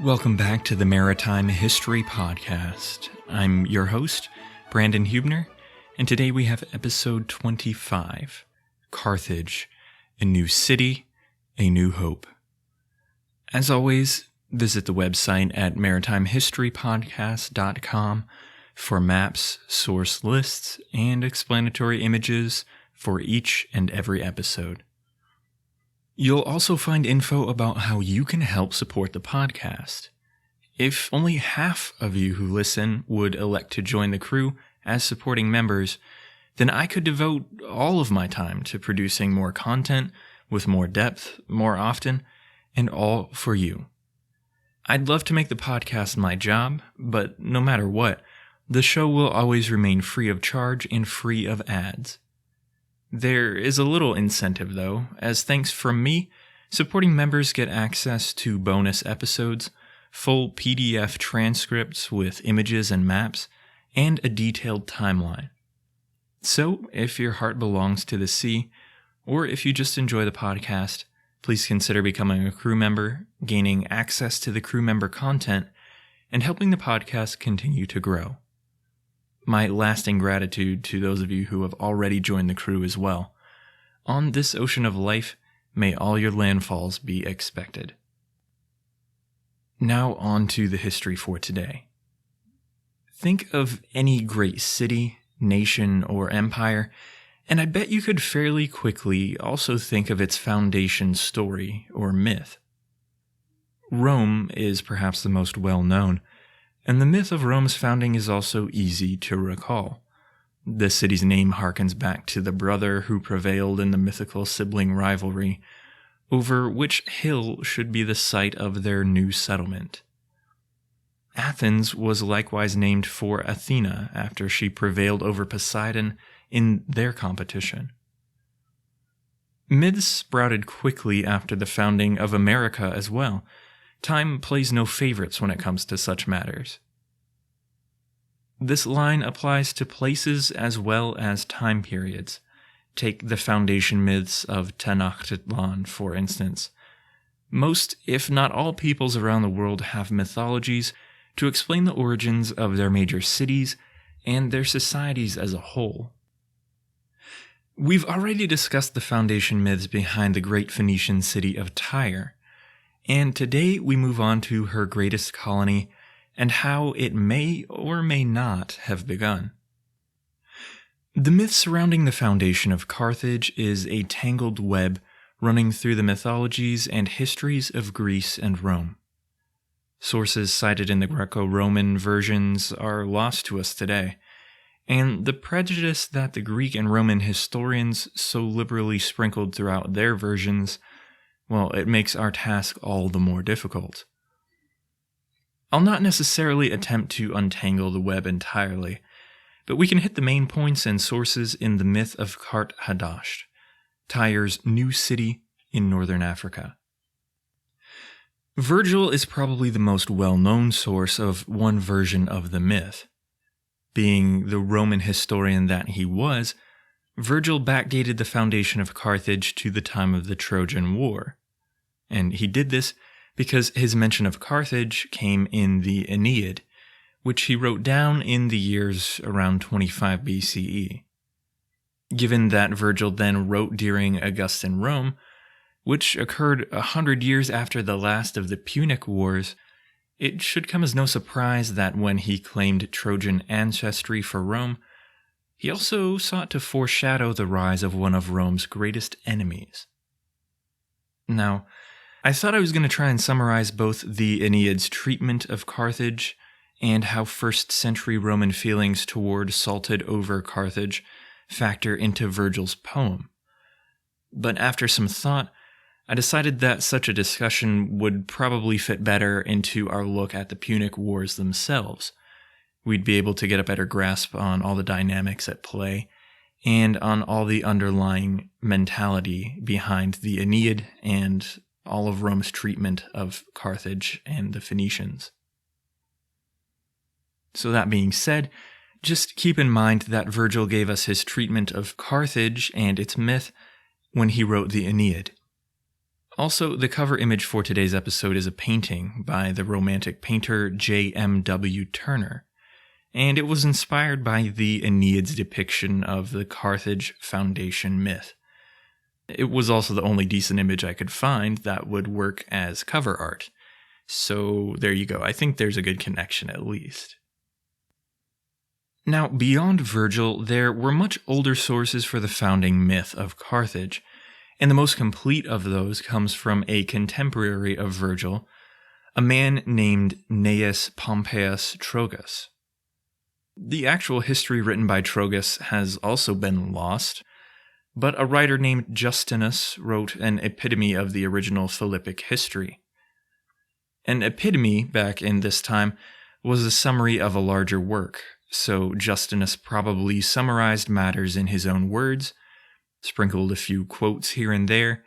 Welcome back to the Maritime History Podcast. I'm your host, Brandon Hubner, and today we have episode 25, Carthage, a new city, a new hope. As always, visit the website at maritimehistorypodcast.com for maps, source lists, and explanatory images for each and every episode. You'll also find info about how you can help support the podcast. If only half of you who listen would elect to join the crew as supporting members, then I could devote all of my time to producing more content with more depth, more often, and all for you. I'd love to make the podcast my job, but no matter what, the show will always remain free of charge and free of ads. There is a little incentive, though, as thanks from me, supporting members get access to bonus episodes, full PDF transcripts with images and maps, and a detailed timeline. So, if your heart belongs to the sea, or if you just enjoy the podcast, please consider becoming a crew member, gaining access to the crew member content, and helping the podcast continue to grow. My lasting gratitude to those of you who have already joined the crew as well. On this ocean of life, may all your landfalls be expected. Now on to the history for today. Think of any great city, nation, or empire, and I bet you could fairly quickly also think of its foundation story or myth. Rome is perhaps the most well-known, and the myth of Rome's founding is also easy to recall. The city's name harkens back to the brother who prevailed in the mythical sibling rivalry over which hill should be the site of their new settlement. Athens was likewise named for Athena after she prevailed over Poseidon in their competition. Myths sprouted quickly after the founding of America as well. Time plays no favorites when it comes to such matters. This line applies to places as well as time periods. Take the foundation myths of Tenochtitlan, for instance. Most, if not all, peoples around the world have mythologies to explain the origins of their major cities and their societies as a whole. We've already discussed the foundation myths behind the great Phoenician city of Tyre, and today we move on to her greatest colony and how it may or may not have begun. The myth surrounding the foundation of Carthage is a tangled web running through the mythologies and histories of Greece and Rome. Sources cited in the Greco-Roman versions are lost to us today, and the prejudice that the Greek and Roman historians so liberally sprinkled throughout their versions, well, it makes our task all the more difficult. I'll not necessarily attempt to untangle the web entirely, but we can hit the main points and sources in the myth of Qart-ḥadašt, Tyre's new city in northern Africa. Virgil is probably the most well-known source of one version of the myth. Being the Roman historian that he was, Virgil backdated the foundation of Carthage to the time of the Trojan War, and he did this because his mention of Carthage came in the Aeneid, which he wrote down in the years around 25 BCE. Given that Virgil then wrote during Augustan Rome, which occurred 100 years after the last of the Punic Wars, it should come as no surprise that when he claimed Trojan ancestry for Rome, he also sought to foreshadow the rise of one of Rome's greatest enemies. Now, I thought I was going to try and summarize both the Aeneid's treatment of Carthage and how first-century Roman feelings toward salted-over Carthage factor into Virgil's poem. But after some thought, I decided that such a discussion would probably fit better into our look at the Punic Wars themselves. We'd be able to get a better grasp on all the dynamics at play, and on all the underlying mentality behind the Aeneid and all of Rome's treatment of Carthage and the Phoenicians. So that being said, just keep in mind that Virgil gave us his treatment of Carthage and its myth when he wrote the Aeneid. Also, the cover image for today's episode is a painting by the Romantic painter J.M.W. Turner, and it was inspired by the Aeneid's depiction of the Carthage foundation myth. It was also the only decent image I could find that would work as cover art. So there you go, I think there's a good connection at least. Now, beyond Virgil, there were much older sources for the founding myth of Carthage, and the most complete of those comes from a contemporary of Virgil, a man named Gnaeus Pompeius Trogus. The actual history written by Trogus has also been lost, but a writer named Justinus wrote an epitome of the original Philippic history. An epitome, back in this time, was a summary of a larger work, so Justinus probably summarized matters in his own words, sprinkled a few quotes here and there.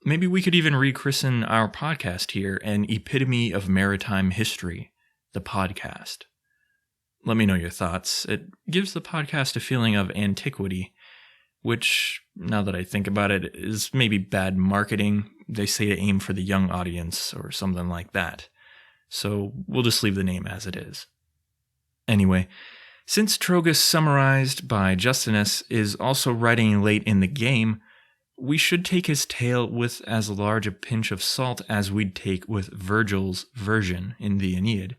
Maybe we could even rechristen our podcast here an Epitome of Maritime History, the podcast. Let me know your thoughts. It gives the podcast a feeling of antiquity, which, now that I think about it, is maybe bad marketing. They say to aim for the young audience or something like that. So we'll just leave the name as it is. Anyway, since Trogus, summarized by Justinus, is also writing late in the game, we should take his tale with as large a pinch of salt as we'd take with Virgil's version in the Aeneid.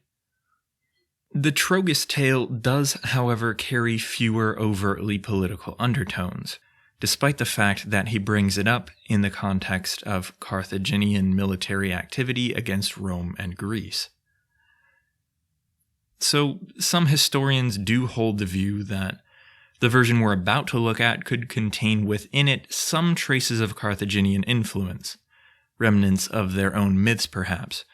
The Trogus tale does, however, carry fewer overtly political undertones, despite the fact that he brings it up in the context of Carthaginian military activity against Rome and Greece. So, some historians do hold the view that the version we're about to look at could contain within it some traces of Carthaginian influence, remnants of their own myths perhaps,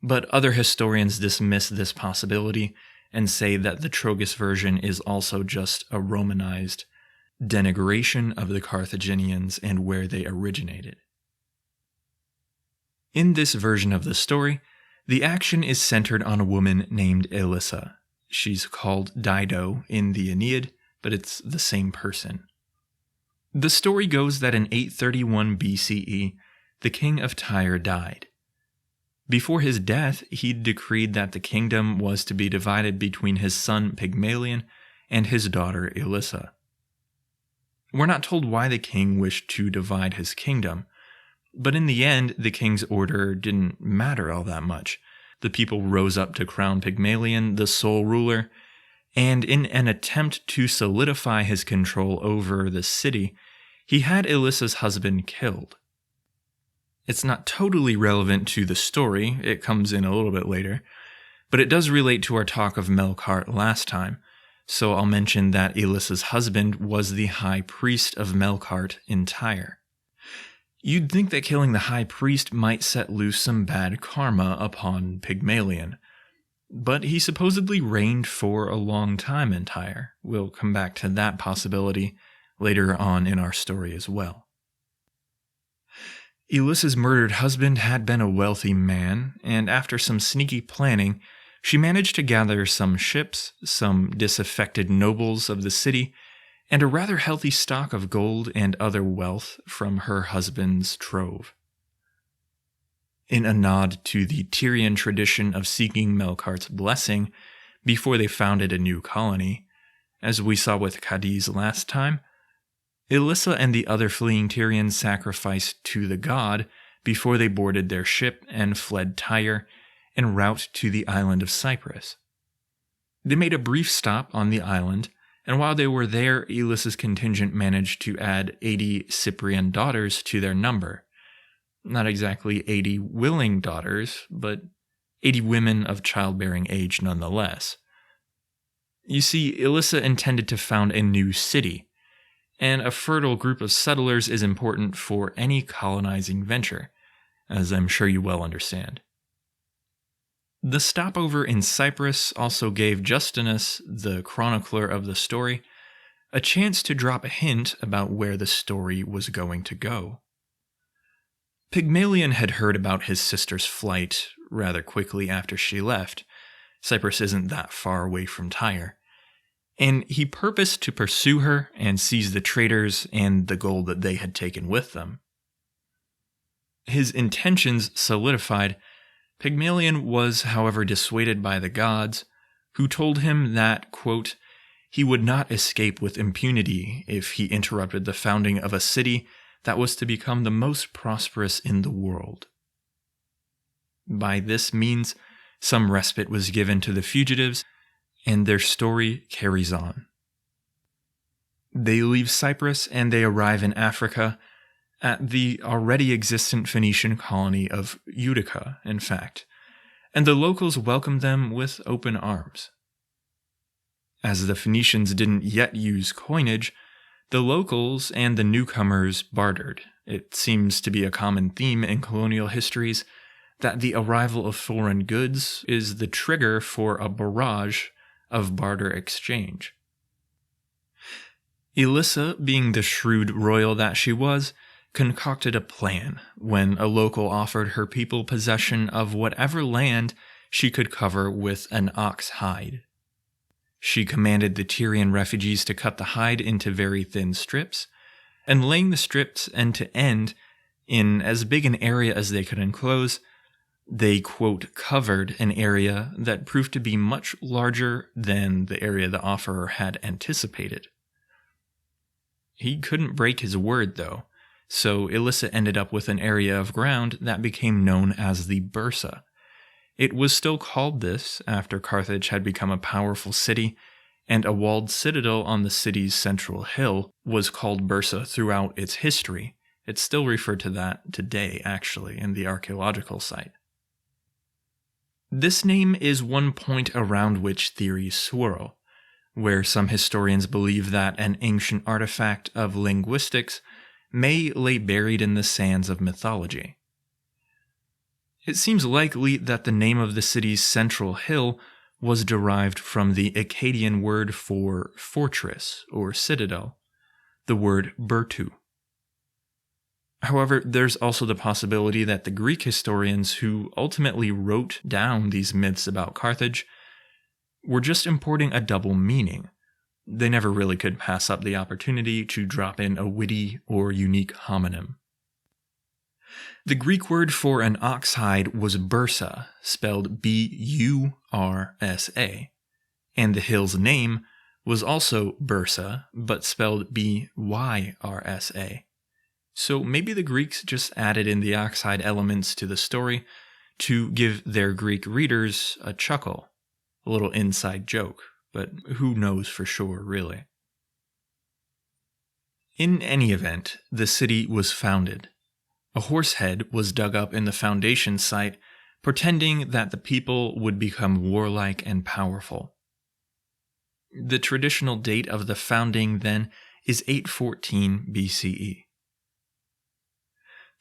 but other historians dismiss this possibility and say that the Trogus version is also just a Romanized denigration of the Carthaginians and where they originated. In this version of the story, the action is centered on a woman named Elissa. She's called Dido in the Aeneid, but it's the same person. The story goes that in 831 BCE, the king of Tyre died. Before his death, he decreed that the kingdom was to be divided between his son Pygmalion and his daughter Elissa. We're not told why the king wished to divide his kingdom, but in the end, the king's order didn't matter all that much. The people rose up to crown Pygmalion the sole ruler, and in an attempt to solidify his control over the city, he had Elissa's husband killed. It's not totally relevant to the story, it comes in a little bit later, but it does relate to our talk of Melkart last time, so I'll mention that Elissa's husband was the high priest of Melkart in Tyre. You'd think that killing the high priest might set loose some bad karma upon Pygmalion, but he supposedly reigned for a long time in Tyre. We'll come back to that possibility later on in our story as well. Elissa's murdered husband had been a wealthy man, and after some sneaky planning, she managed to gather some ships, some disaffected nobles of the city, and a rather healthy stock of gold and other wealth from her husband's trove. In a nod to the Tyrian tradition of seeking Melkart's blessing before they founded a new colony, as we saw with Cadiz last time, Elissa and the other fleeing Tyrians sacrificed to the god before they boarded their ship and fled Tyre en route to the island of Cyprus. They made a brief stop on the island, and while they were there, Elissa's contingent managed to add 80 Cyprian daughters to their number. Not exactly 80 willing daughters, but 80 women of childbearing age nonetheless. You see, Elissa intended to found a new city, and a fertile group of settlers is important for any colonizing venture, as I'm sure you well understand. The stopover in Cyprus also gave Justinus, the chronicler of the story, a chance to drop a hint about where the story was going to go. Pygmalion had heard about his sister's flight rather quickly after she left. Cyprus isn't that far away from Tyre. And he purposed to pursue her and seize the traders and the gold that they had taken with them. His intentions solidified, Pygmalion was, however, dissuaded by the gods, who told him that, quote, he would not escape with impunity if he interrupted the founding of a city that was to become the most prosperous in the world. By this means, some respite was given to the fugitives, and their story carries on. They leave Cyprus and they arrive in Africa, at the already existent Phoenician colony of Utica, in fact, and the locals welcome them with open arms. As the Phoenicians didn't yet use coinage, the locals and the newcomers bartered. It seems to be a common theme in colonial histories that the arrival of foreign goods is the trigger for a barrage of barter exchange. Elissa, being the shrewd royal that she was, concocted a plan when a local offered her people possession of whatever land she could cover with an ox hide. She commanded the Tyrian refugees to cut the hide into very thin strips, and laying the strips end to end in as big an area as they could enclose, they, quote, covered an area that proved to be much larger than the area the offerer had anticipated. He couldn't break his word, though, so Elissa ended up with an area of ground that became known as the Bursa. It was still called this after Carthage had become a powerful city, and a walled citadel on the city's central hill was called Bursa throughout its history. It's still referred to that today, actually, in the archaeological site. This name is one point around which theories swirl, where some historians believe that an ancient artifact of linguistics may lay buried in the sands of mythology. It seems likely that the name of the city's central hill was derived from the Akkadian word for fortress or citadel, the word burtu. However, there's also the possibility that the Greek historians who ultimately wrote down these myths about Carthage were just importing a double meaning. They never really could pass up the opportunity to drop in a witty or unique homonym. The Greek word for an ox hide was bursa, spelled B-U-R-S-A, and the hill's name was also Bursa, but spelled B-Y-R-S-A. So maybe the Greeks just added in the ox hide elements to the story to give their Greek readers a chuckle, a little inside joke, but who knows for sure, really. In any event, the city was founded. A horse head was dug up in the foundation site, pretending that the people would become warlike and powerful. The traditional date of the founding, then, is 814 BCE.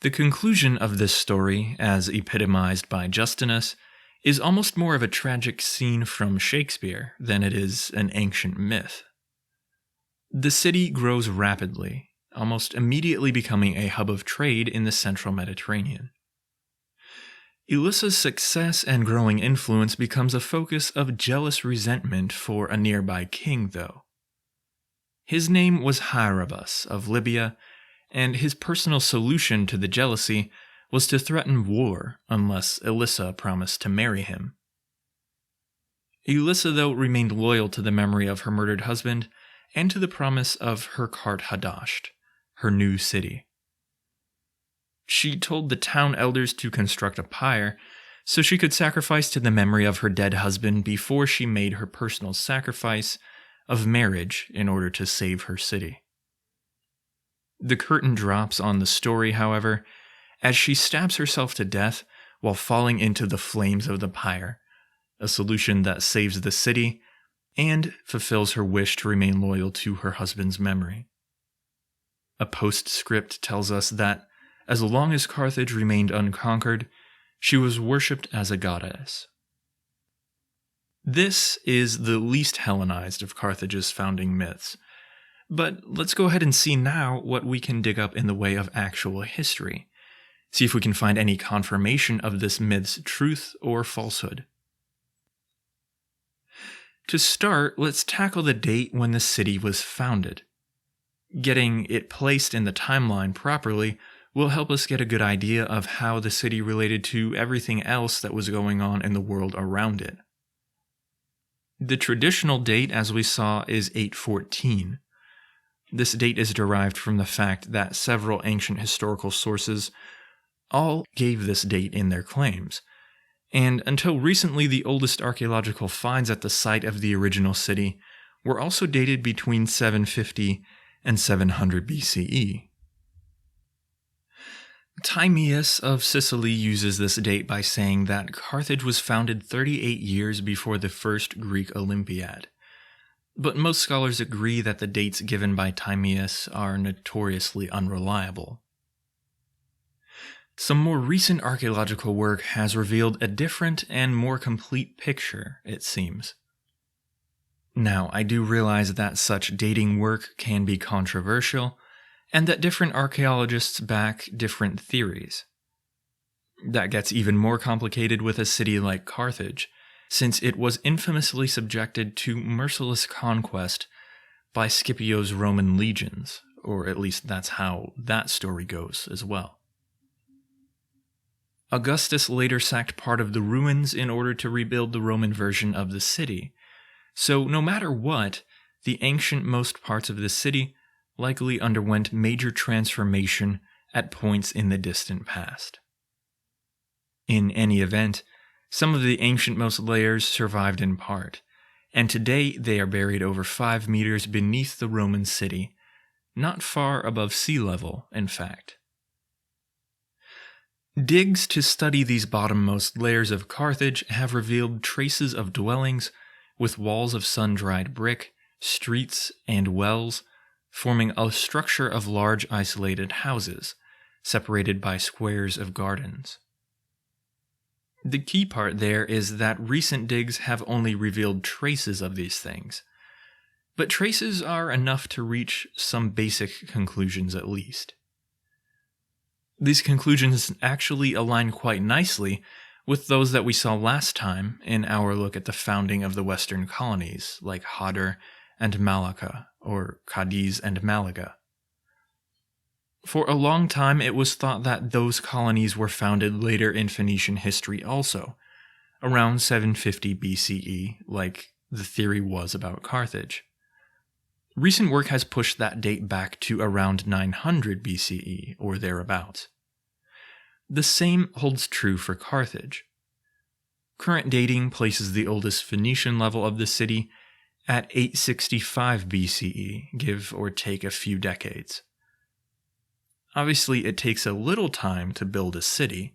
The conclusion of this story, as epitomized by Justinus, is almost more of a tragic scene from Shakespeare than it is an ancient myth. The city grows rapidly, almost immediately becoming a hub of trade in the central Mediterranean. Elissa's success and growing influence becomes a focus of jealous resentment for a nearby king, though. His name was Hierobus of Libya, and his personal solution to the jealousy was to threaten war unless Elissa promised to marry him. Elissa, though, remained loyal to the memory of her murdered husband and to the promise of her Qart-ḥadašt, her new city. She told the town elders to construct a pyre so she could sacrifice to the memory of her dead husband before she made her personal sacrifice of marriage in order to save her city. The curtain drops on the story, however, as she stabs herself to death while falling into the flames of the pyre, a solution that saves the city and fulfills her wish to remain loyal to her husband's memory. A postscript tells us that, as long as Carthage remained unconquered, she was worshipped as a goddess. This is the least Hellenized of Carthage's founding myths, but let's go ahead and see now what we can dig up in the way of actual history, see if we can find any confirmation of this myth's truth or falsehood. To start, let's tackle the date when the city was founded. Getting it placed in the timeline properly will help us get a good idea of how the city related to everything else that was going on in the world around it. The traditional date, as we saw, is 814. This date is derived from the fact that several ancient historical sources all gave this date in their claims, and until recently the oldest archaeological finds at the site of the original city were also dated between 750 and 700 BCE. Timaeus of Sicily uses this date by saying that Carthage was founded 38 years before the first Greek Olympiad, but most scholars agree that the dates given by Timaeus are notoriously unreliable. Some more recent archaeological work has revealed a different and more complete picture, it seems. Now, I do realize that such dating work can be controversial, and that different archaeologists back different theories. That gets even more complicated with a city like Carthage, since it was infamously subjected to merciless conquest by Scipio's Roman legions, or at least that's how that story goes as well. Augustus later sacked part of the ruins in order to rebuild the Roman version of the city, so no matter what, the ancient-most parts of the city likely underwent major transformation at points in the distant past. In any event, some of the ancient-most layers survived in part, and today they are buried over 5 meters beneath the Roman city, not far above sea level, in fact. Digs to study these bottommost layers of Carthage have revealed traces of dwellings with walls of sun-dried brick, streets, and wells, forming a structure of large isolated houses, separated by squares of gardens. The key part there is that recent digs have only revealed traces of these things, but traces are enough to reach some basic conclusions at least. These conclusions actually align quite nicely with those that we saw last time in our look at the founding of the western colonies like Hadar and Malacca, or Cadiz and Malaga. For a long time it was thought that those colonies were founded later in Phoenician history also, around 750 BCE, like the theory was about Carthage. Recent work has pushed that date back to around 900 BCE, or thereabouts. The same holds true for Carthage. Current dating places the oldest Phoenician level of the city at 865 BCE, give or take a few decades. Obviously, it takes a little time to build a city,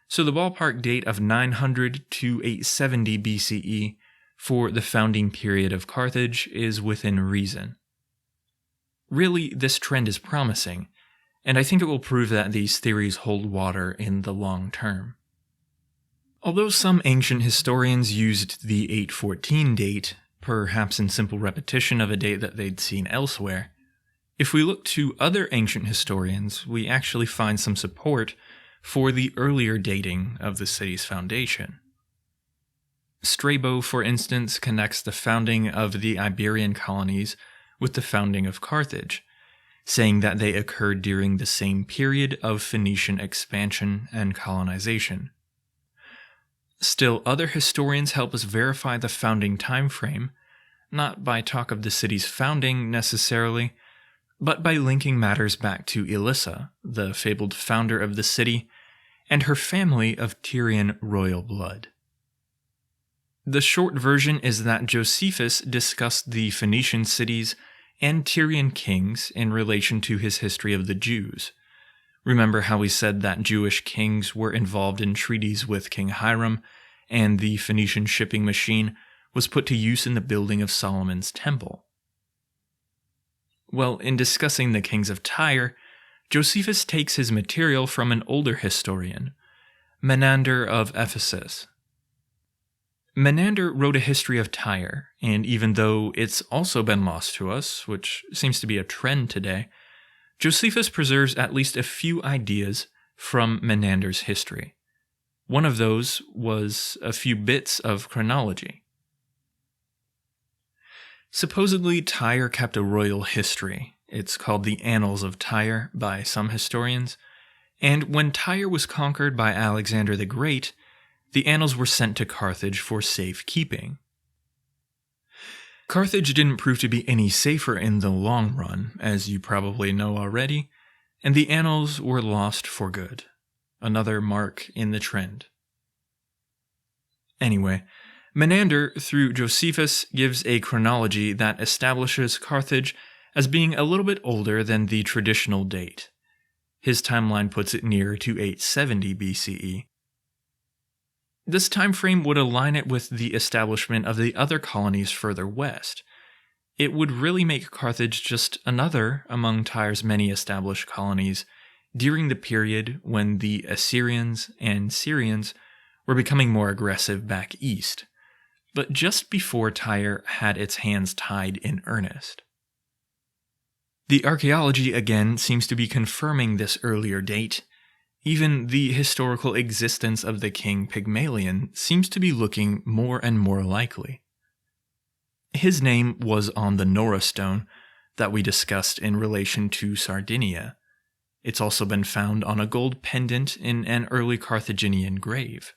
so the ballpark date of 900 to 870 BCE for the founding period of Carthage is within reason. Really, this trend is promising, and I think it will prove that these theories hold water in the long term. Although some ancient historians used the 814 date, perhaps in simple repetition of a date that they'd seen elsewhere, if we look to other ancient historians, we actually find some support for the earlier dating of the city's foundation. Strabo, for instance, connects the founding of the Iberian colonies with the founding of Carthage, saying that they occurred during the same period of Phoenician expansion and colonization. Still, other historians help us verify the founding time frame, not by talk of the city's founding necessarily, but by linking matters back to Elissa, the fabled founder of the city, and her family of Tyrian royal blood. The short version is that Josephus discussed the Phoenician cities and Tyrian kings in relation to his history of the Jews. Remember how we said that Jewish kings were involved in treaties with King Hiram, and the Phoenician shipping machine was put to use in the building of Solomon's temple? Well, in discussing the kings of Tyre, Josephus takes his material from an older historian, Menander of Ephesus. Menander wrote a history of Tyre, and even though it's also been lost to us, which seems to be a trend today, Josephus preserves at least a few ideas from Menander's history. One of those was a few bits of chronology. Supposedly, Tyre kept a royal history. It's called the Annals of Tyre by some historians, and when Tyre was conquered by Alexander the Great, the annals were sent to Carthage for safekeeping. Carthage didn't prove to be any safer in the long run, as you probably know already, and the annals were lost for good. Another mark in the trend. Anyway, Menander, through Josephus, gives a chronology that establishes Carthage as being a little bit older than the traditional date. His timeline puts it nearer to 870 BCE. This time frame would align it with the establishment of the other colonies further west. It would really make Carthage just another among Tyre's many established colonies during the period when the Assyrians and Syrians were becoming more aggressive back east, but just before Tyre had its hands tied in earnest. The archaeology again seems to be confirming this earlier date. Even the historical existence of the king Pygmalion seems to be looking more and more likely. His name was on the Nora stone that we discussed in relation to Sardinia. It's also been found on a gold pendant in an early Carthaginian grave.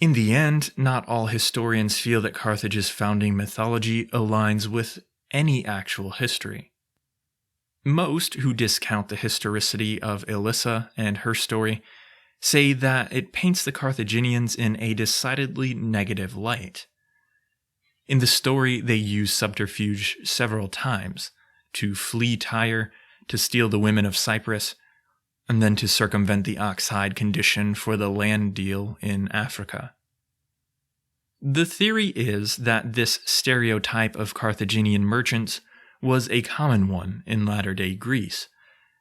In the end, not all historians feel that Carthage's founding mythology aligns with any actual history. Most who discount the historicity of Elissa and her story say that it paints the Carthaginians in a decidedly negative light. In the story, they use subterfuge several times to flee Tyre, to steal the women of Cyprus, and then to circumvent the ox-hide condition for the land deal in Africa. The theory is that this stereotype of Carthaginian merchants was a common one in latter-day Greece,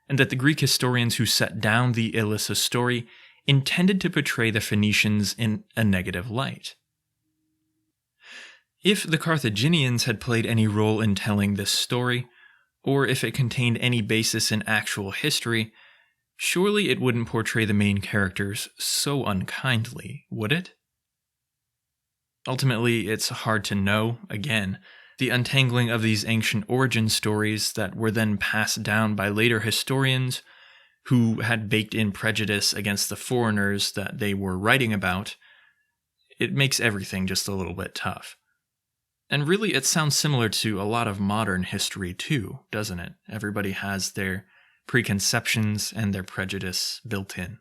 and that the Greek historians who set down the Elissa story intended to portray the Phoenicians in a negative light. If the Carthaginians had played any role in telling this story, or if it contained any basis in actual history, surely it wouldn't portray the main characters so unkindly, would it? Ultimately, it's hard to know, again, the untangling of these ancient origin stories that were then passed down by later historians who had baked in prejudice against the foreigners that they were writing about. It makes everything just a little bit tough. And really, it sounds similar to a lot of modern history too, doesn't it? Everybody has their preconceptions and their prejudice built in.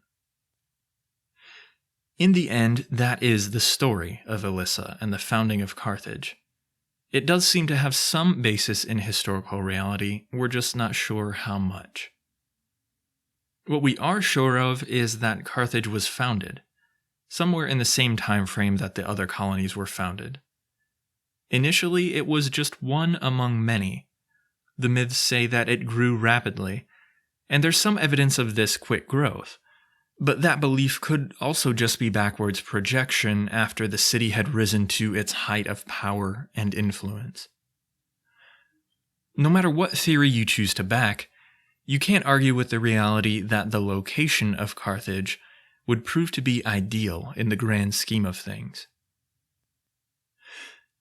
In the end, that is the story of Elissa and the founding of Carthage. It does seem to have some basis in historical reality, we're just not sure how much. What we are sure of is that Carthage was founded, somewhere in the same time frame that the other colonies were founded. Initially, it was just one among many. The myths say that it grew rapidly, and there's some evidence of this quick growth. But that belief could also just be backwards projection after the city had risen to its height of power and influence. No matter what theory you choose to back, you can't argue with the reality that the location of Carthage would prove to be ideal in the grand scheme of things.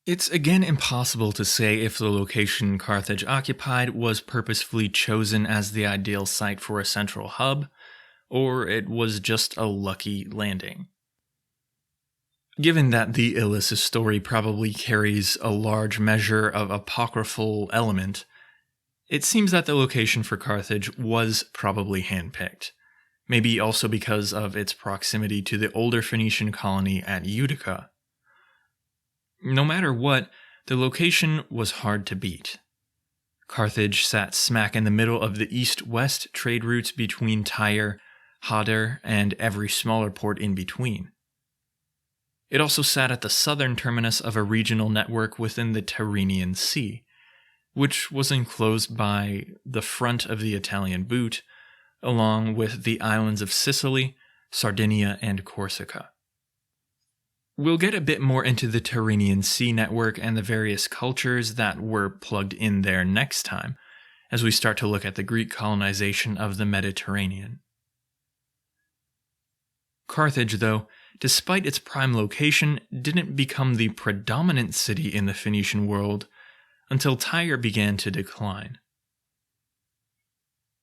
It's again impossible to say if the location Carthage occupied was purposefully chosen as the ideal site for a central hub, or it was just a lucky landing. Given that the Elissa story probably carries a large measure of apocryphal element, it seems that the location for Carthage was probably handpicked, maybe also because of its proximity to the older Phoenician colony at Utica. No matter what, the location was hard to beat. Carthage sat smack in the middle of the east-west trade routes between Tyre, Hadar, and every smaller port in between. It also sat at the southern terminus of a regional network within the Tyrrhenian Sea, which was enclosed by the front of the Italian boot, along with the islands of Sicily, Sardinia, and Corsica. We'll get a bit more into the Tyrrhenian Sea network and the various cultures that were plugged in there next time, as we start to look at the Greek colonization of the Mediterranean. Carthage, though, despite its prime location, didn't become the predominant city in the Phoenician world until Tyre began to decline.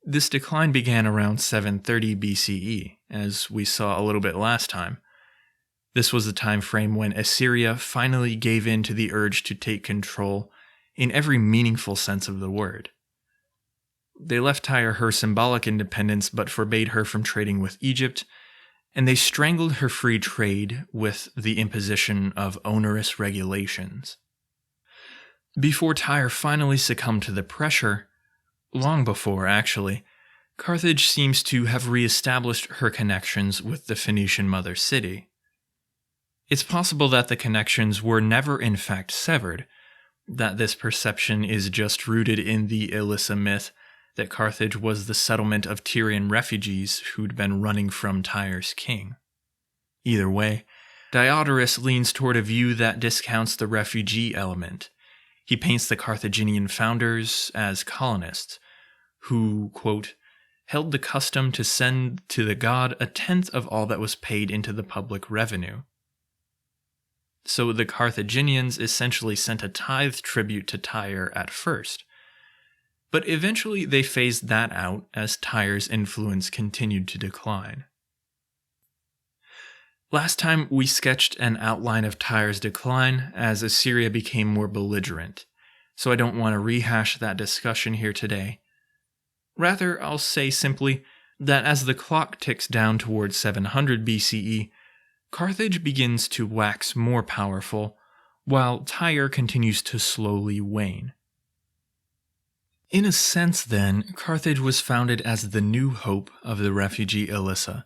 This decline began around 730 BCE, as we saw a little bit last time. This was the time frame when Assyria finally gave in to the urge to take control in every meaningful sense of the word. They left Tyre her symbolic independence but forbade her from trading with Egypt, and they strangled her free trade with the imposition of onerous regulations. Before Tyre finally succumbed to the pressure, long before actually, Carthage seems to have re-established her connections with the Phoenician mother city. It's possible that the connections were never in fact severed, that this perception is just rooted in the Elissa myth that Carthage was the settlement of Tyrian refugees who'd been running from Tyre's king. Either way, Diodorus leans toward a view that discounts the refugee element. He paints the Carthaginian founders as colonists, who, quote, held the custom to send to the god a tenth of all that was paid into the public revenue. So the Carthaginians essentially sent a tithe tribute to Tyre at first, but eventually they phased that out as Tyre's influence continued to decline. Last time we sketched an outline of Tyre's decline as Assyria became more belligerent, so I don't want to rehash that discussion here today. Rather, I'll say simply that as the clock ticks down towards 700 BCE, Carthage begins to wax more powerful, while Tyre continues to slowly wane. In a sense, then, Carthage was founded as the new hope of the refugee Elissa,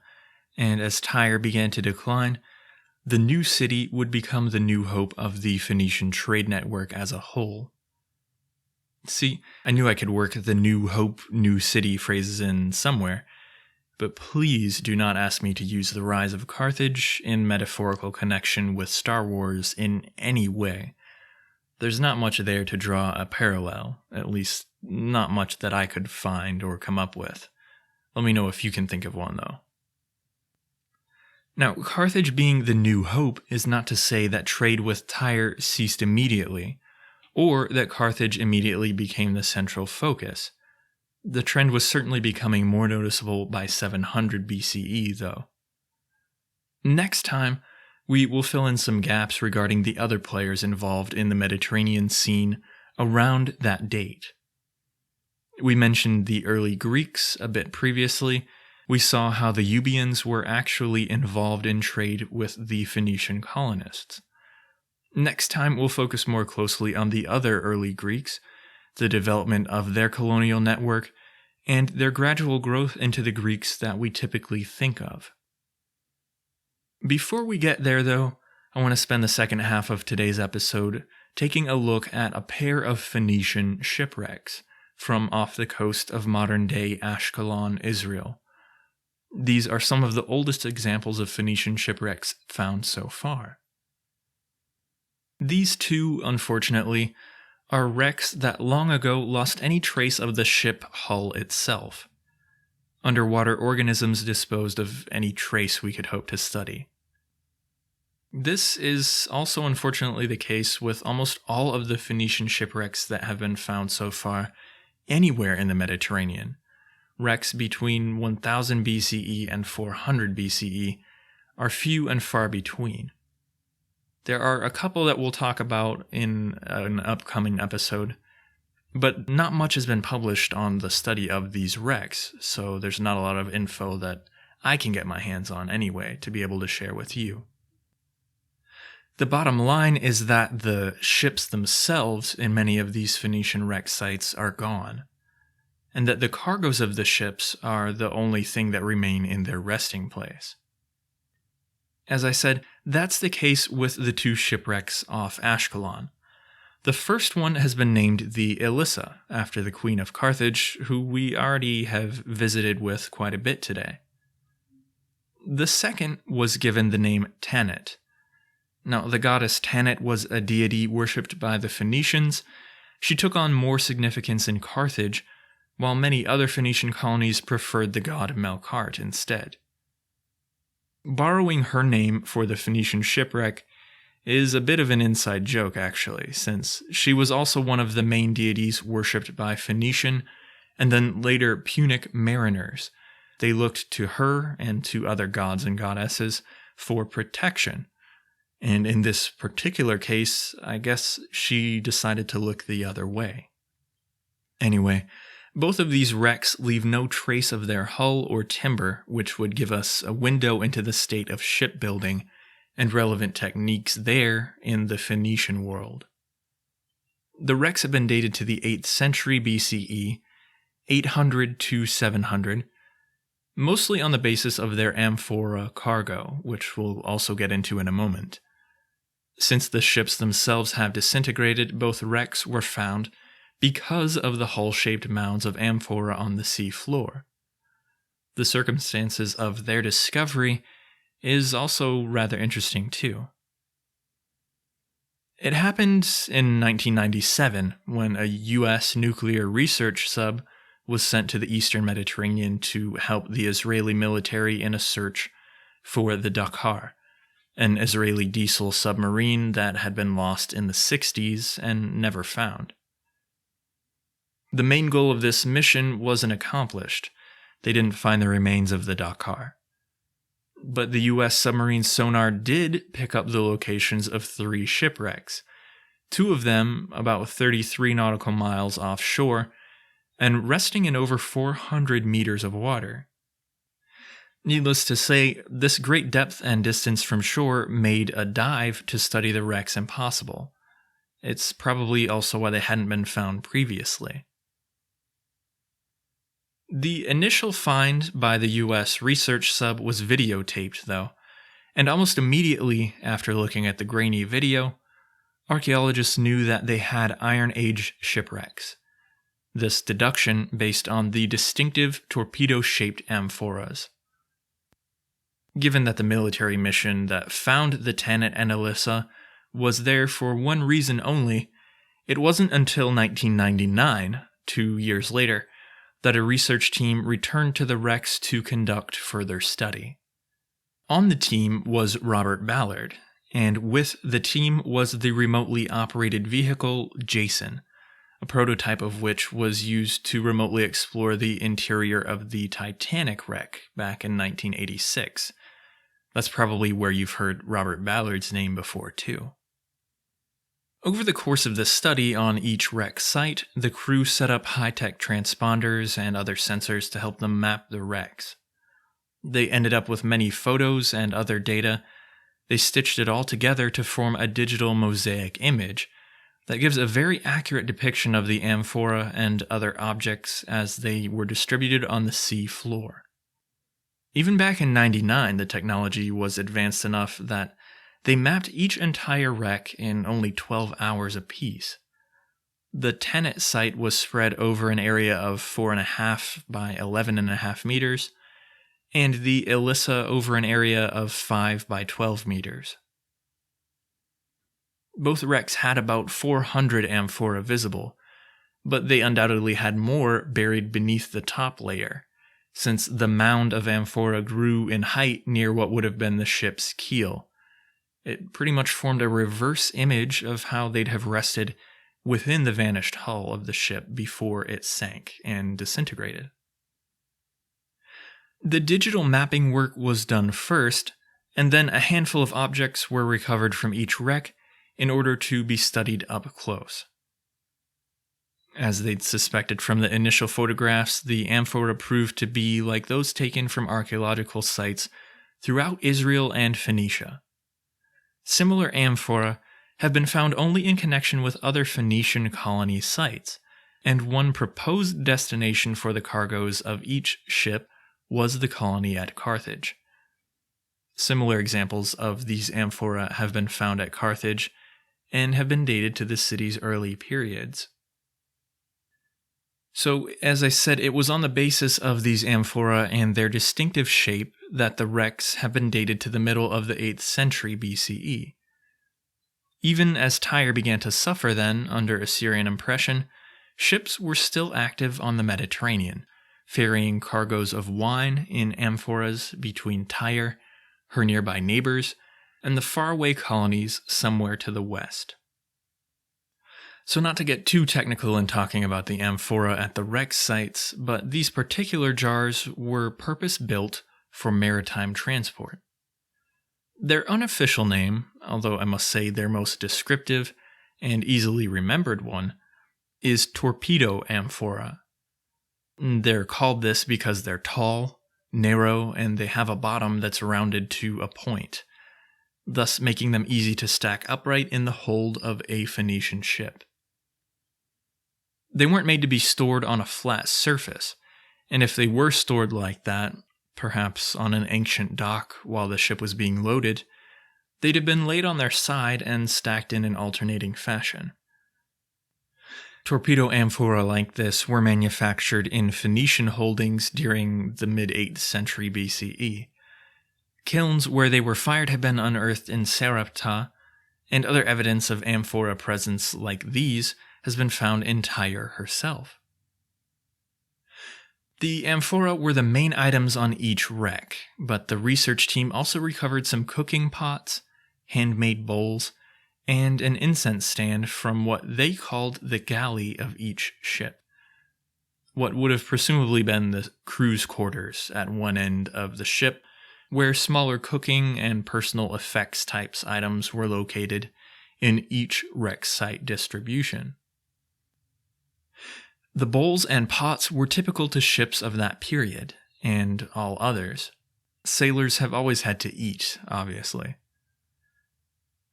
and as Tyre began to decline, the new city would become the new hope of the Phoenician trade network as a whole. See, I knew I could work the new hope, new city phrases in somewhere, but please do not ask me to use the rise of Carthage in metaphorical connection with Star Wars in any way. There's not much there to draw a parallel, at least not much that I could find or come up with. Let me know if you can think of one, though. Now, Carthage being the new hope is not to say that trade with Tyre ceased immediately, or that Carthage immediately became the central focus. The trend was certainly becoming more noticeable by 700 BCE, though. Next time, we will fill in some gaps regarding the other players involved in the Mediterranean scene around that date. We mentioned the early Greeks a bit previously. We saw how the Euboeans were actually involved in trade with the Phoenician colonists. Next time, we'll focus more closely on the other early Greeks, the development of their colonial network, and their gradual growth into the Greeks that we typically think of. Before we get there, though, I want to spend the second half of today's episode taking a look at a pair of Phoenician shipwrecks from off the coast of modern-day Asheklon, Israel. These are some of the oldest examples of Phoenician shipwrecks found so far. These two, unfortunately, are wrecks that long ago lost any trace of the ship hull itself. Underwater organisms disposed of any trace we could hope to study. This is also unfortunately the case with almost all of the Phoenician shipwrecks that have been found so far anywhere in the Mediterranean. Wrecks between 1000 BCE and 400 BCE are few and far between. There are a couple that we'll talk about in an upcoming episode, but not much has been published on the study of these wrecks, so there's not a lot of info that I can get my hands on anyway to be able to share with you. The bottom line is that the ships themselves in many of these Phoenician wreck sites are gone, and that the cargoes of the ships are the only thing that remain in their resting place. As I said, that's the case with the two shipwrecks off Asheklon. The first one has been named the Elissa, after the Queen of Carthage, who we already have visited with quite a bit today. The second was given the name Tanit. Now, the goddess Tanit was a deity worshipped by the Phoenicians. She took on more significance in Carthage, while many other Phoenician colonies preferred the god Melkart instead. Borrowing her name for the Phoenician shipwreck is a bit of an inside joke, actually, since she was also one of the main deities worshipped by Phoenician and then later Punic mariners. They looked to her and to other gods and goddesses for protection. And in this particular case, I guess she decided to look the other way. Anyway, both of these wrecks leave no trace of their hull or timber, which would give us a window into the state of shipbuilding and relevant techniques there in the Phoenician world. The wrecks have been dated to the 8th century BCE, 800 to 700, mostly on the basis of their amphora cargo, which we'll also get into in a moment. Since the ships themselves have disintegrated, both wrecks were found because of the hull-shaped mounds of amphora on the sea floor. The circumstances of their discovery is also rather interesting too. It happened in 1997 when a U.S. nuclear research sub was sent to the eastern Mediterranean to help the Israeli military in a search for the Qart-ḥadašt, an Israeli diesel submarine that had been lost in the 60s and never found. The main goal of this mission wasn't accomplished. They didn't find the remains of the Qart-ḥadašt. But the U.S. submarine sonar did pick up the locations of 3 shipwrecks, 2 of them about 33 nautical miles offshore, and resting in over 400 meters of water. Needless to say, this great depth and distance from shore made a dive to study the wrecks impossible. It's probably also why they hadn't been found previously. The initial find by the U.S. research sub was videotaped, though, and almost immediately after looking at the grainy video, archaeologists knew that they had Iron Age shipwrecks. This deduction based on the distinctive torpedo-shaped amphoras. Given that the military mission that found the Tanit and Elissa was there for one reason only, it wasn't until 1999, 2 years later, that a research team returned to the wrecks to conduct further study. On the team was Robert Ballard, and with the team was the remotely operated vehicle Jason, a prototype of which was used to remotely explore the interior of the Titanic wreck back in 1986. That's probably where you've heard Robert Ballard's name before, too. Over the course of the study on each wreck site, the crew set up high-tech transponders and other sensors to help them map the wrecks. They ended up with many photos and other data. They stitched it all together to form a digital mosaic image that gives a very accurate depiction of the amphora and other objects as they were distributed on the sea floor. Even back in '99, the technology was advanced enough that they mapped each entire wreck in only 12 hours apiece. The Tanit site was spread over an area of 4.5 by 11.5 meters, and the Elissa over an area of 5 by 12 meters. Both wrecks had about 400 amphora visible, but they undoubtedly had more buried beneath the top layer, since the mound of amphora grew in height near what would have been the ship's keel. It pretty much formed a reverse image of how they'd have rested within the vanished hull of the ship before it sank and disintegrated. The digital mapping work was done first, and then a handful of objects were recovered from each wreck in order to be studied up close. As they'd suspected from the initial photographs, the amphora proved to be like those taken from archaeological sites throughout Israel and Phoenicia. Similar amphora have been found only in connection with other Phoenician colony sites, and one proposed destination for the cargoes of each ship was the colony at Carthage. Similar examples of these amphora have been found at Carthage and have been dated to the city's early periods. So, as I said, it was on the basis of these amphora and their distinctive shape that the wrecks have been dated to the middle of the 8th century BCE. Even as Tyre began to suffer then under Assyrian oppression, ships were still active on the Mediterranean, ferrying cargoes of wine in amphoras between Tyre, her nearby neighbors, and the faraway colonies somewhere to the west. So not to get too technical in talking about the amphora at the wreck sites, but these particular jars were purpose-built for maritime transport. Their unofficial name, although I must say their most descriptive and easily remembered one, is torpedo amphora. They're called this because they're tall, narrow, and they have a bottom that's rounded to a point, thus making them easy to stack upright in the hold of a Phoenician ship. They weren't made to be stored on a flat surface, and if they were stored like that, perhaps on an ancient dock while the ship was being loaded, they'd have been laid on their side and stacked in an alternating fashion. Torpedo amphora like this were manufactured in Phoenician holdings during the mid-8th century BCE. Kilns where they were fired have been unearthed in Sarepta, and other evidence of amphora presence like these has been found in Tyre herself. The amphora were the main items on each wreck, but the research team also recovered some cooking pots, handmade bowls, and an incense stand from what they called the galley of each ship, what would have presumably been the crew's quarters at one end of the ship, where smaller cooking and personal effects types items were located in each wreck site distribution. The bowls and pots were typical to ships of that period, and all others. Sailors have always had to eat, obviously.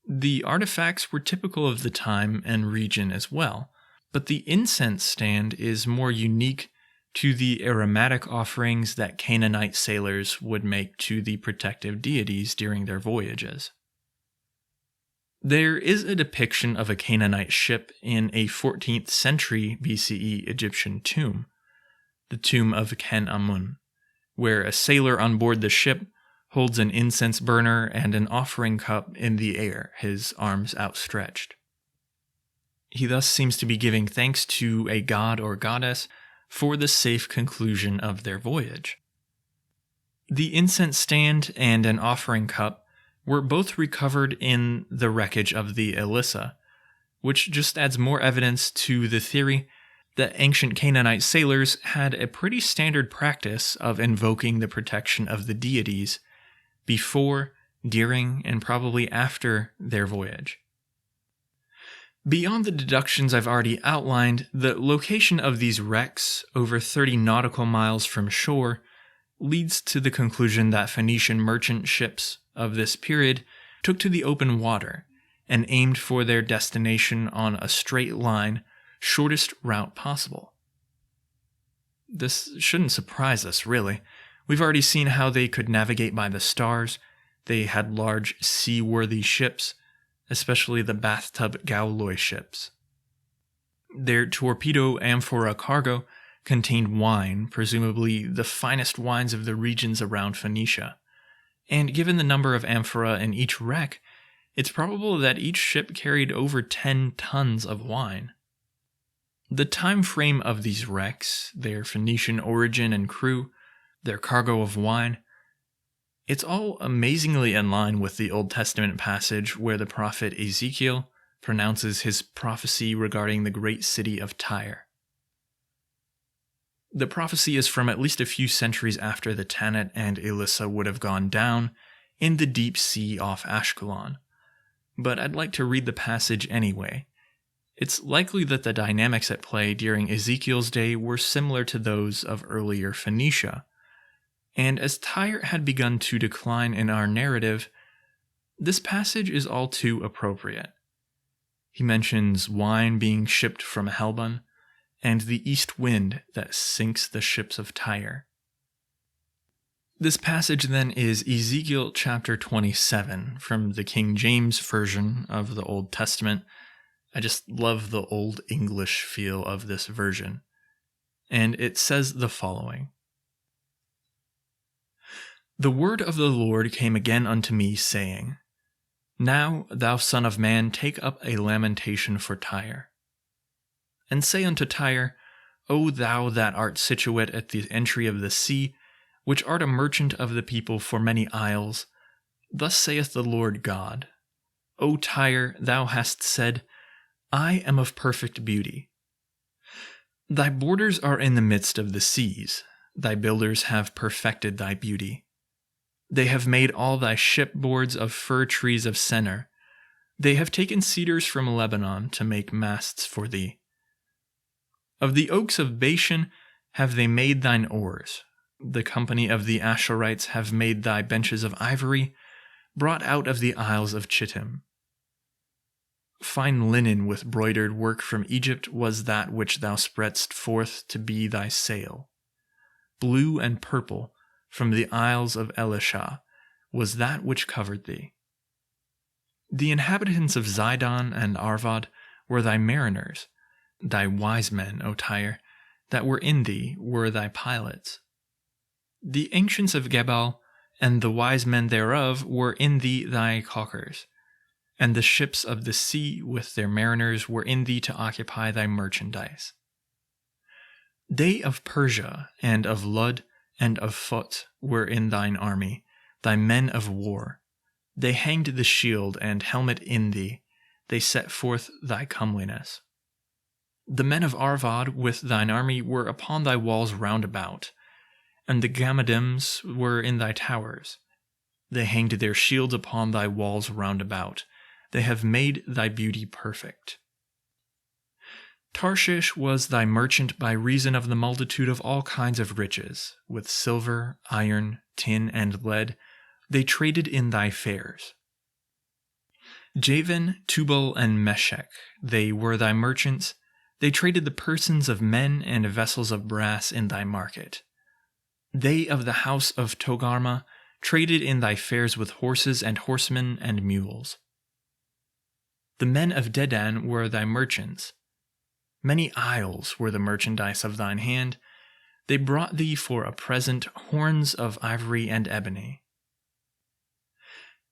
The artifacts were typical of the time and region as well, but the incense stand is more unique to the aromatic offerings that Canaanite sailors would make to the protective deities during their voyages. There is a depiction of a Canaanite ship in a 14th century BCE Egyptian tomb, the tomb of Ken-Amun, where a sailor on board the ship holds an incense burner and an offering cup in the air, his arms outstretched. He thus seems to be giving thanks to a god or goddess for the safe conclusion of their voyage. The incense stand and an offering cup were both recovered in the wreckage of the Elissa, which just adds more evidence to the theory that ancient Canaanite sailors had a pretty standard practice of invoking the protection of the deities before, during, and probably after their voyage. Beyond the deductions I've already outlined, the location of these wrecks, over 30 nautical miles from shore, leads to the conclusion that Phoenician merchant ships of this period took to the open water and aimed for their destination on a straight line, shortest route possible. This shouldn't surprise us, really. We've already seen how they could navigate by the stars. They had large seaworthy ships, especially the bathtub gauloy ships. Their torpedo amphora cargo contained wine, presumably the finest wines of the regions around Phoenicia. And given the number of amphora in each wreck, it's probable that each ship carried over 10 tons of wine. The time frame of these wrecks, their Phoenician origin and crew, their cargo of wine, it's all amazingly in line with the Old Testament passage where the prophet Ezekiel pronounces his prophecy regarding the great city of Tyre. The prophecy is from at least a few centuries after the Tanit and Elissa would have gone down in the deep sea off Asheklon, but I'd like to read the passage anyway. It's likely that the dynamics at play during Ezekiel's day were similar to those of earlier Phoenicia, and as Tyre had begun to decline in our narrative, this passage is all too appropriate. He mentions wine being shipped from Helbon, and the east wind that sinks the ships of Tyre. This passage then is Ezekiel chapter 27 from the King James Version of the Old Testament. I just love the Old English feel of this version. And it says the following. The word of the Lord came again unto me, saying, Now, thou son of man, take up a lamentation for Tyre. And say unto Tyre, O thou that art situate at the entry of the sea, which art a merchant of the people for many isles, thus saith the Lord God, O Tyre, thou hast said, I am of perfect beauty. Thy borders are in the midst of the seas. Thy builders have perfected thy beauty. They have made all thy shipboards of fir trees of Senir. They have taken cedars from Lebanon to make masts for thee. Of the oaks of Bashan have they made thine oars. The company of the Asherites have made thy benches of ivory, brought out of the isles of Chittim. Fine linen with broidered work from Egypt was that which thou spreadst forth to be thy sail. Blue and purple from the isles of Elishah was that which covered thee. The inhabitants of Zidon and Arvad were thy mariners. Thy wise men, O Tyre, that were in thee were thy pilots. The ancients of Gebal and the wise men thereof were in thee thy caulkers. And the ships of the sea with their mariners were in thee to occupy thy merchandise. They of Persia and of Lud and of Phut were in thine army, thy men of war. They hanged the shield and helmet in thee, they set forth thy comeliness. The men of Arvad with thine army were upon thy walls round about, and the Gammadims were in thy towers. They hanged their shields upon thy walls round about. They have made thy beauty perfect. Tarshish was thy merchant by reason of the multitude of all kinds of riches, with silver, iron, tin, and lead. They traded in thy fairs. Javan, Tubal, and Meshech, they were thy merchants. They traded the persons of men and vessels of brass in thy market. They of the house of Togarmah traded in thy fairs with horses and horsemen and mules. The men of Dedan were thy merchants. Many isles were the merchandise of thine hand. They brought thee for a present horns of ivory and ebony.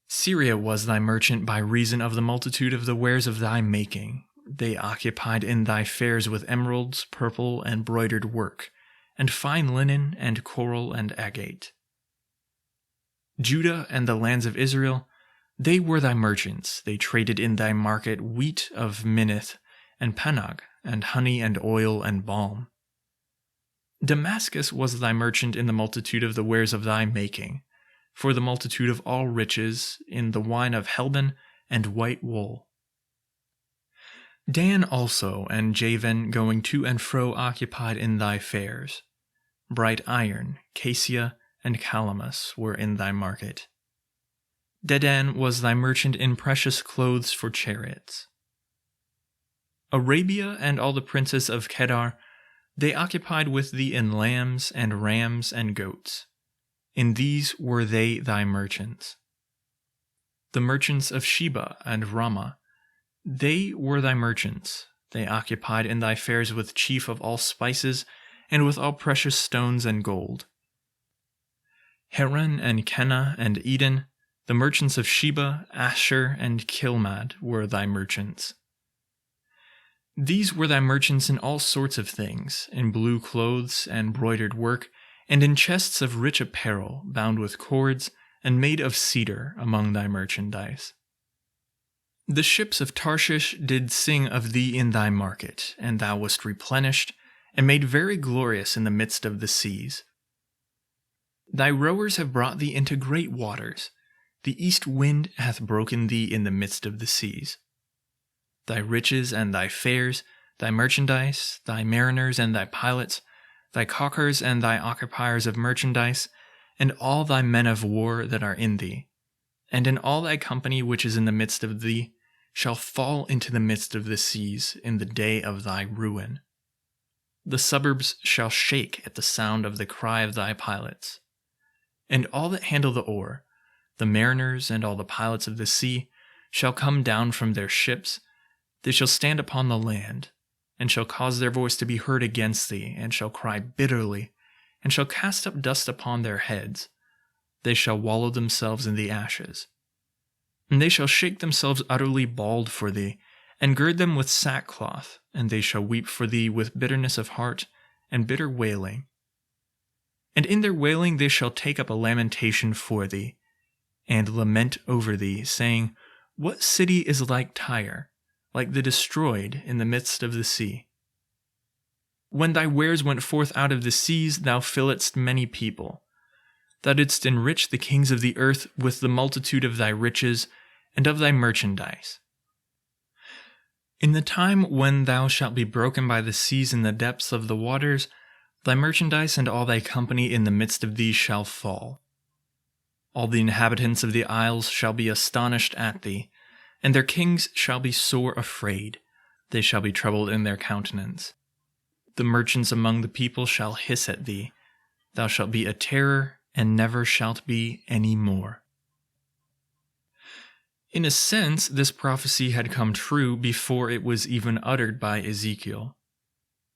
Syria was thy merchant by reason of the multitude of the wares of thy making. They occupied in thy fairs with emeralds, purple, and broidered work, and fine linen, and coral, and agate. Judah and the lands of Israel, they were thy merchants. They traded in thy market wheat of Minnith, and Panag, and honey, and oil, and balm. Damascus was thy merchant in the multitude of the wares of thy making, for the multitude of all riches, in the wine of Helbon, and white wool. Dan also and Javan going to and fro occupied in thy fairs. Bright iron, cassia, and calamus were in thy market. Dedan was thy merchant in precious clothes for chariots. Arabia and all the princes of Kedar, they occupied with thee in lambs and rams and goats. In these were they thy merchants. The merchants of Sheba and Ramah, they were thy merchants. They occupied in thy fairs with chief of all spices, and with all precious stones and gold. Haran and Kenna and Eden, the merchants of Sheba, Asher, and Kilmad were thy merchants. These were thy merchants in all sorts of things, in blue clothes and broidered work, and in chests of rich apparel, bound with cords, and made of cedar among thy merchandise. The ships of Tarshish did sing of thee in thy market, and thou wast replenished, and made very glorious in the midst of the seas. Thy rowers have brought thee into great waters. The east wind hath broken thee in the midst of the seas. Thy riches and thy fairs, thy merchandise, thy mariners and thy pilots, thy caulkers and thy occupiers of merchandise, and all thy men of war that are in thee, and in all thy company which is in the midst of thee, shall fall into the midst of the seas in the day of thy ruin. The suburbs shall shake at the sound of the cry of thy pilots. And all that handle the oar, the mariners and all the pilots of the sea, shall come down from their ships. They shall stand upon the land, and shall cause their voice to be heard against thee, and shall cry bitterly, and shall cast up dust upon their heads. They shall wallow themselves in the ashes. And they shall shake themselves utterly bald for thee, and gird them with sackcloth, and they shall weep for thee with bitterness of heart and bitter wailing. And in their wailing they shall take up a lamentation for thee, and lament over thee, saying, What city is like Tyre? like the destroyed in the midst of the sea. When thy wares went forth out of the seas, thou filledst many people. Thou didst enrich the kings of the earth with the multitude of thy riches and of thy merchandise. In the time when thou shalt be broken by the seas in the depths of the waters, thy merchandise and all thy company in the midst of thee shall fall. All the inhabitants of the isles shall be astonished at thee, and their kings shall be sore afraid. They shall be troubled in their countenance. The merchants among the people shall hiss at thee. Thou shalt be a terror, and never shalt be any more. In a sense, this prophecy had come true before it was even uttered by Ezekiel.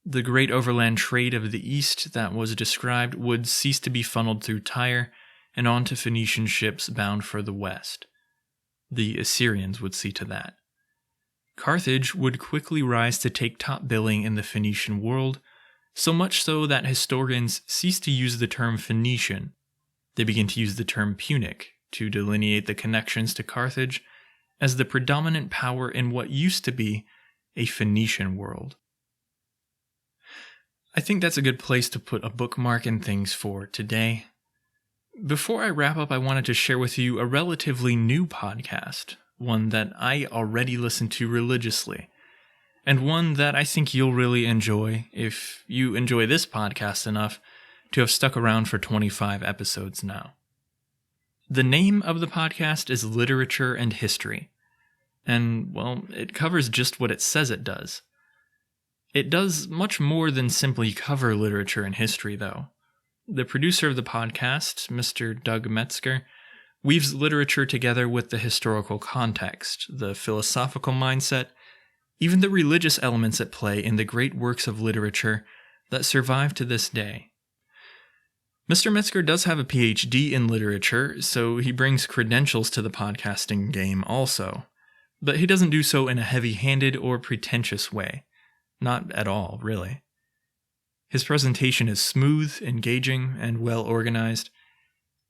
The great overland trade of the east that was described would cease to be funneled through Tyre and on to Phoenician ships bound for the west. The Assyrians would see to that. Carthage would quickly rise to take top billing in the Phoenician world, so much so that historians cease to use the term Phoenician. They begin to use the term Punic to delineate the connections to Carthage as the predominant power in what used to be a Phoenician world. I think that's a good place to put a bookmark in things for today. Before I wrap up, I wanted to share with you a relatively new podcast, one that I already listen to religiously, and one that I think you'll really enjoy if you enjoy this podcast enough to have stuck around for 25 episodes now. The name of the podcast is Literature and History, and, well, it covers just what it says it does. It does much more than simply cover literature and history, though. The producer of the podcast, Mr. Doug Metzger, weaves literature together with the historical context, the philosophical mindset, even the religious elements at play in the great works of literature that survive to this day. Mr. Metzger does have a PhD in literature, so he brings credentials to the podcasting game also, but he doesn't do so in a heavy-handed or pretentious way. Not at all, really. His presentation is smooth, engaging, and well-organized.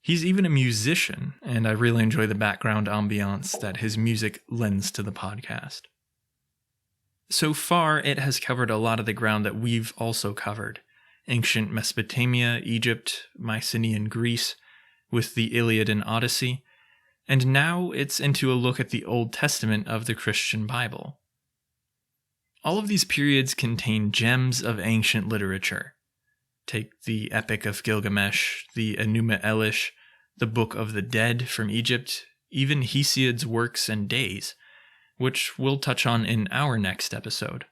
He's even a musician, and I really enjoy the background ambiance that his music lends to the podcast. So far, it has covered a lot of the ground that we've also covered. Ancient Mesopotamia, Egypt, Mycenaean Greece, with the Iliad and Odyssey, and now it's into a look at the Old Testament of the Christian Bible. All of these periods contain gems of ancient literature. Take the Epic of Gilgamesh, the Enuma Elish, the Book of the Dead from Egypt, even Hesiod's works and days, which we'll touch on in our next episode.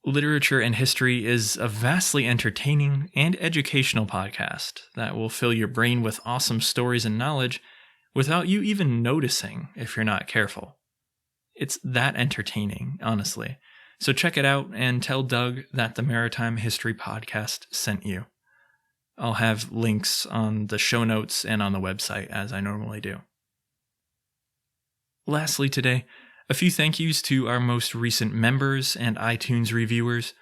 Literature and History is a vastly entertaining and educational podcast that will fill your brain with awesome stories and knowledge without you even noticing if you're not careful. It's that entertaining, honestly. So check it out and tell Doug that the Maritime History Podcast sent you. I'll have links on the show notes and on the website as I normally do. Lastly today, a few thank yous to our most recent members and iTunes reviewers.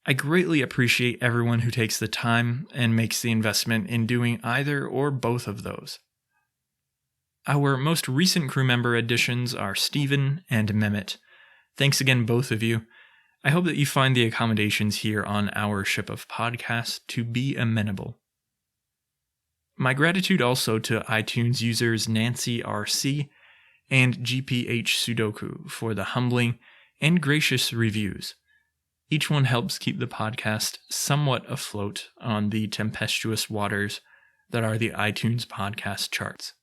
I greatly appreciate everyone who takes the time and makes the investment in doing either or both of those. Our most recent crew member additions are Stephen and Mehmet. Thanks again, both of you. I hope that you find the accommodations here on our ship of podcasts to be amenable. My gratitude also to iTunes users Nancy RC and GPH Sudoku for the humbling and gracious reviews. Each one helps keep the podcast somewhat afloat on the tempestuous waters that are the iTunes podcast charts.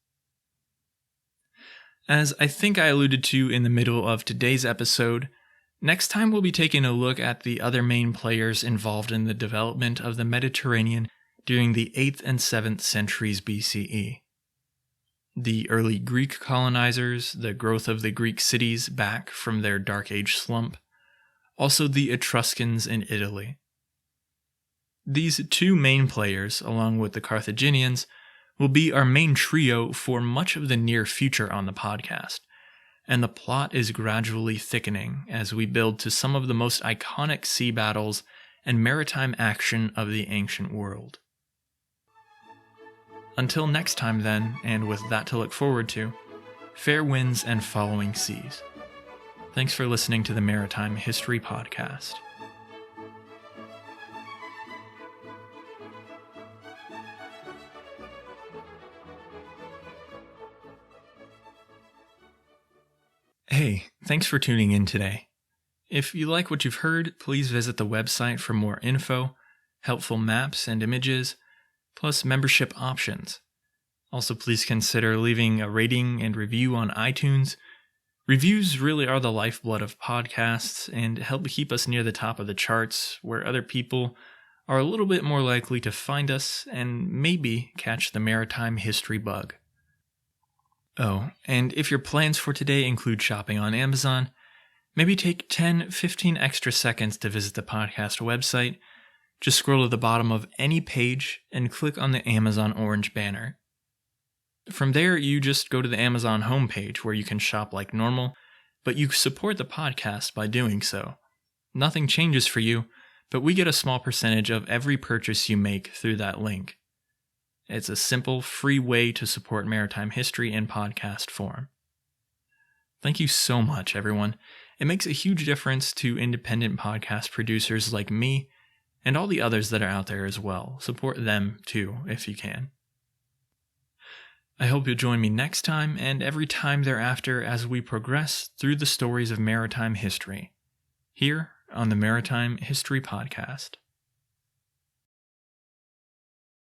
As I think I alluded to in the middle of today's episode, next time we'll be taking a look at the other main players involved in the development of the Mediterranean during the 8th and 7th centuries BCE. The early Greek colonizers, the growth of the Greek cities back from their Dark Age slump, also the Etruscans in Italy. These two main players, along with the Carthaginians, will be our main trio for much of the near future on the podcast, and the plot is gradually thickening as we build to some of the most iconic sea battles and maritime action of the ancient world. Until next time then, and with that to look forward to, fair winds and following seas. Thanks for listening to the Maritime History Podcast. Hey, thanks for tuning in today. If you like what you've heard, please visit the website for more info, helpful maps and images, plus membership options. Also, please consider leaving a rating and review on iTunes. Reviews really are the lifeblood of podcasts and help keep us near the top of the charts, where other people are a little bit more likely to find us and maybe catch the maritime history bug. Oh, and if your plans for today include shopping on Amazon, maybe take 10-15 extra seconds to visit the podcast website. Just scroll to the bottom of any page and click on the Amazon orange banner. From there, you just go to the Amazon homepage where you can shop like normal, but you support the podcast by doing so. Nothing changes for you, but we get a small percentage of every purchase you make through that link. It's a simple, free way to support maritime history in podcast form. Thank you so much, everyone. It makes a huge difference to independent podcast producers like me and all the others that are out there as well. Support them too, if you can. I hope you'll join me next time and every time thereafter as we progress through the stories of maritime history, here on the Maritime History Podcast.